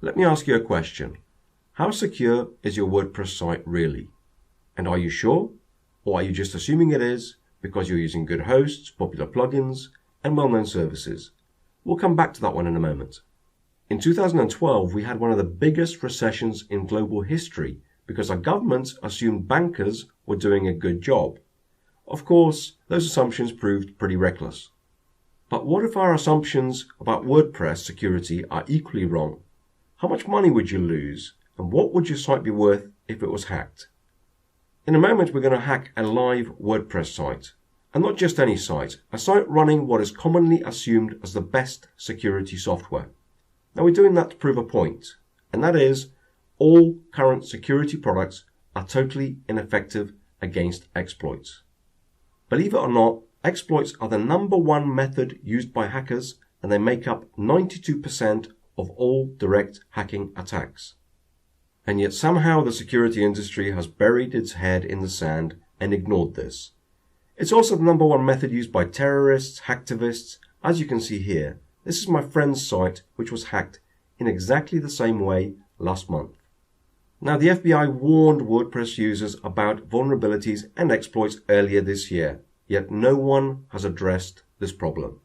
Let me ask you a question. How secure is your WordPress site really? And are you sure? Or are you just assuming it is because you're using good hosts, popular plugins, and well-known services? We'll come back to that one in a moment. In 2012, we had one of the biggest recessions in global history because our governments assumed bankers were doing a good job. Of course, those assumptions proved pretty reckless. But what if our assumptions about WordPress security are equally wrong? How much money would you lose, and what would your site be worth if it was hacked? In a moment, we're going to hack a live WordPress site. And not just any site, a site running what is commonly assumed as the best security software. Now we're doing that to prove a point, and that is, all current security products are totally ineffective against exploits. Believe it or not, exploits are the #1 method used by hackers, and they make up 92% of all direct hacking attacks. And yet somehow the security industry has buried its head in the sand and ignored this. It's also the #1 method used by terrorists, hacktivists. As you can see here, this is my friend's site which was hacked in exactly the same way last month. Now the FBI warned WordPress users about vulnerabilities and exploits earlier this year, yet no one has addressed this problem.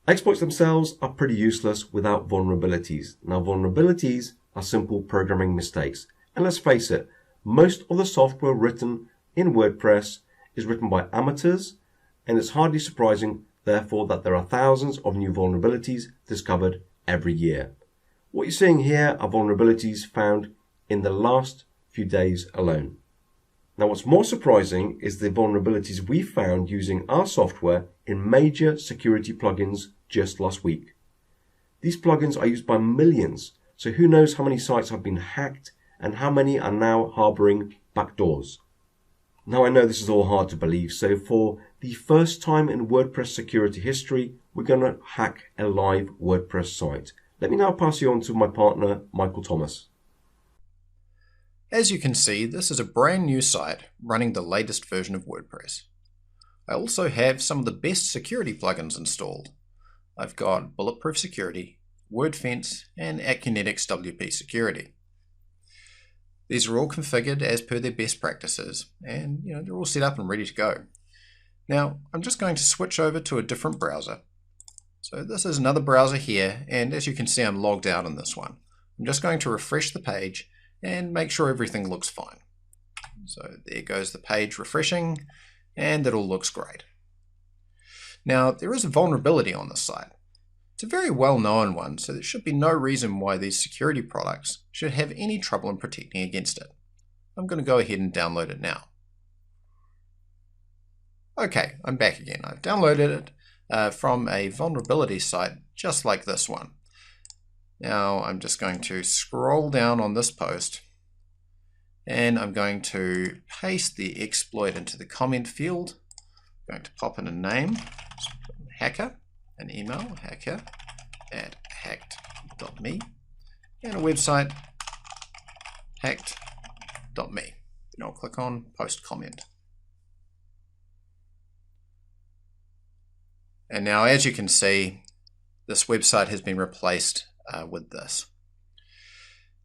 Exploits themselves are pretty useless without vulnerabilities. Now vulnerabilities are simple programming mistakes. And let's face it, most of the software written in WordPress is written by amateurs, and it's hardly surprising, therefore, that there are thousands of new vulnerabilities discovered every year. What you're seeing here are vulnerabilities found in the last few days alone. Now what's more surprising is the vulnerabilities we found using our software in major security plugins just last week. These plugins are used by millions, so who knows how many sites have been hacked and how many are now harboring backdoors. Now I know this is all hard to believe, so for the first time in WordPress security history, we're going to hack a live WordPress site. Let me now pass you on to my partner, Michael Thomas. As you can see, this is a brand new site running the latest version of WordPress. I also have some of the best security plugins installed. I've got Bulletproof Security, WordFence, and Acunetics WP Security. These are all configured as per their best practices, and they're all set up and ready to go. Now, I'm just going to switch over to a different browser. So this is another browser here, and as you can see, I'm logged out on this one. I'm just going to refresh the page and make sure everything looks fine. So there goes the page refreshing, and it all looks great. Now, there is a vulnerability on this site. It's a very well-known one, so there should be no reason why these security products should have any trouble in protecting against it. I'm going to go ahead and download it now. Okay, I'm back again. I've downloaded it from a vulnerability site just like this one. Now I'm just going to scroll down on this post, and I'm going to paste the exploit into the comment field. I'm going to pop in a name, hacker, an email, hacker@hacked.me, and a website, hacked.me. Then I'll click on post comment. And now, as you can see, this website has been replaced with this.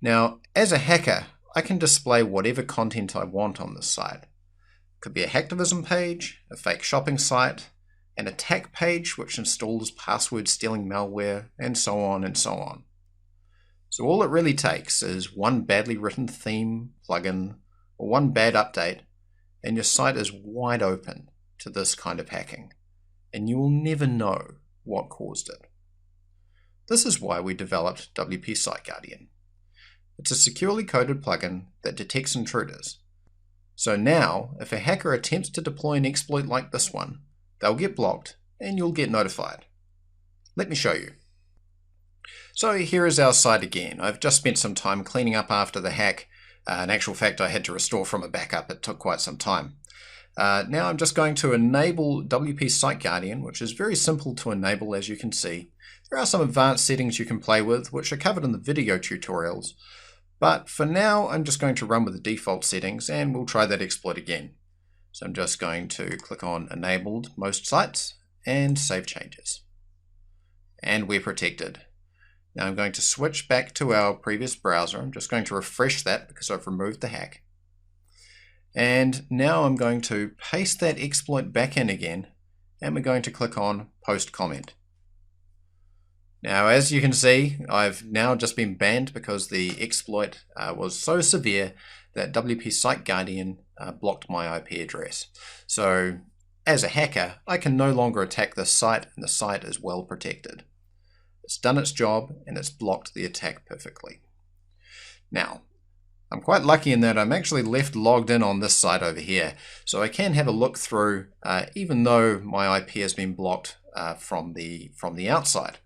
Now, as a hacker, I can display whatever content I want on this site. It could be a hacktivism page, a fake shopping site, an attack page which installs password stealing malware, and so on and so on. So all it really takes is one badly written theme, plugin, or one bad update, and your site is wide open to this kind of hacking, and you will never know what caused it. This is why we developed WP Site Guardian. It's a securely coded plugin that detects intruders. So now, if a hacker attempts to deploy an exploit like this one, they'll get blocked and you'll get notified. Let me show you. So here is our site again. I've just spent some time cleaning up after the hack. In actual fact, I had to restore from a backup. It took quite some time. Now I'm just going to enable WP Site Guardian, which is very simple to enable, as you can see. There are some advanced settings you can play with, which are covered in the video tutorials. But for now, I'm just going to run with the default settings, and we'll try that exploit again. So I'm just going to click on Enabled Most Sites and Save Changes. And we're protected. Now I'm going to switch back to our previous browser. I'm just going to refresh that because I've removed the hack. And now I'm going to paste that exploit back in again, and we're going to click on Post Comment. Now, as you can see, I've now just been banned because the exploit was so severe that WP Site Guardian blocked my IP address. So, as a hacker, I can no longer attack this site, and the site is well protected. It's done its job, and it's blocked the attack perfectly. Now, I'm quite lucky in that I'm actually left logged in on this site over here, so I can have a look through even though my IP has been blocked from the outside.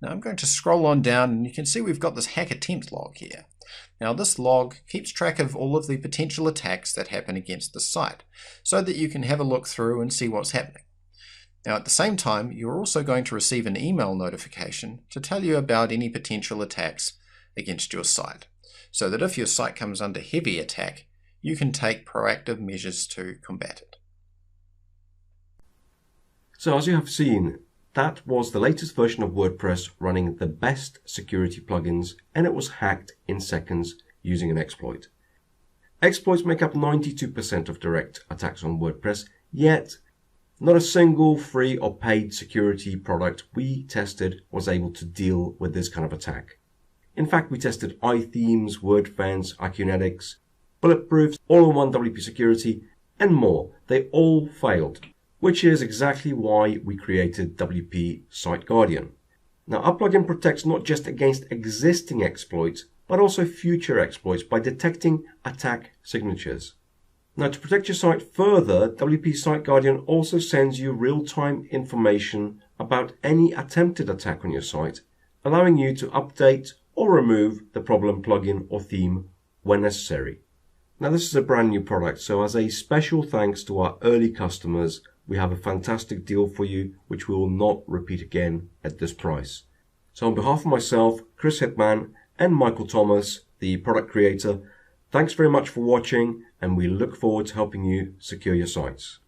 Now I'm going to scroll on down, and you can see we've got this hack attempt log here. Now this log keeps track of all of the potential attacks that happen against the site, so that you can have a look through and see what's happening. Now at the same time, you're also going to receive an email notification to tell you about any potential attacks against your site, so that if your site comes under heavy attack, you can take proactive measures to combat it. So as you have seen, that was the latest version of WordPress running the best security plugins, and it was hacked in seconds using an exploit. Exploits make up 92% of direct attacks on WordPress, yet not a single free or paid security product we tested was able to deal with this kind of attack. In fact, we tested iThemes, WordFence, Akunetics, Bulletproof, All-in-One WP Security, and more. They all failed, which is exactly why we created WP Site Guardian. Now, our plugin protects not just against existing exploits, but also future exploits by detecting attack signatures. Now, to protect your site further, WP Site Guardian also sends you real-time information about any attempted attack on your site, allowing you to update or remove the problem plugin or theme when necessary. Now, this is a brand new product, so as a special thanks to our early customers, we have a fantastic deal for you, which we will not repeat again at this price. So on behalf of myself, Chris Hitman, and Michael Thomas, the product creator, thanks very much for watching, and we look forward to helping you secure your sites.